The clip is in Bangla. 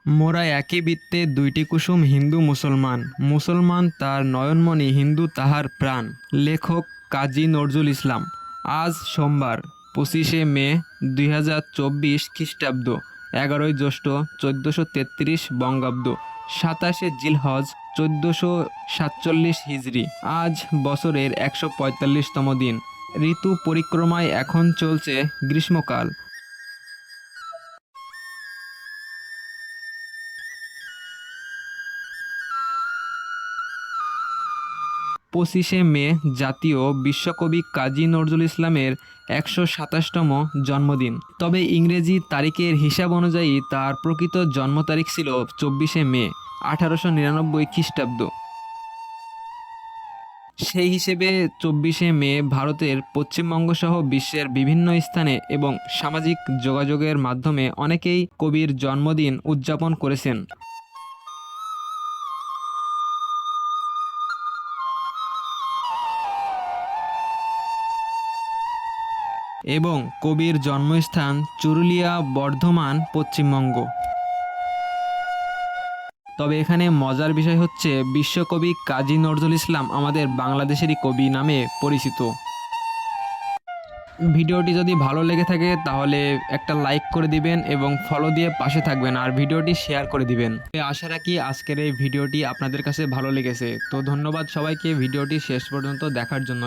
মোরা একই বৃত্তে দুইটি কুসুম হিন্দু মুসলমান, মুসলমান তার নয়নমণি, হিন্দু তাহার প্রাণ। লেখক কাজী নজরুল ইসলাম। আজ সোমবার 25শে মে 2024 খ্রিস্টাব্দ, 11ই জ্যৈষ্ঠ 1433 বঙ্গাব্দ, 27শে জিলহজ 1447 হিজরি। আজ বছরের 145তম দিন। ঋতু পরিক্রমায় এখন চলছে গ্রীষ্মকাল। 25শে মে জাতীয় বিশ্বকবি কাজী নজরুল ইসলামের 127তম জন্মদিন। তবে ইংরেজি তারিখের হিসাব অনুযায়ী তার প্রকৃত জন্ম তারিখ ছিল 24শে মে 1899 খ্রিস্টাব্দ। সেই হিসেবে 24শে মে ভারতের পশ্চিমবঙ্গ সহ বিশ্বের বিভিন্ন স্থানে এবং সামাজিক যোগাযোগের মাধ্যমে অনেকেই কবির জন্মদিন উদযাপন করেছেন। এবং কবির জন্মস্থান চুরুলিয়া, বর্ধমান, পশ্চিমবঙ্গ। তবে এখানে মজার বিষয় হচ্ছে বিশ্বকবি কাজী নজরুল ইসলাম আমাদের বাংলাদেশেরই কবি নামে পরিচিত। ভিডিওটি যদি ভালো লেগে থাকে তাহলে একটা লাইক করে দিবেন এবং ফলো দিয়ে পাশে থাকবেন, আর ভিডিওটি শেয়ার করে দিবেন। আশা রাখি আজকের এই ভিডিওটি আপনাদের কাছে ভালো লেগেছে। তো ধন্যবাদ সবাইকে ভিডিওটি শেষ পর্যন্ত দেখার জন্য।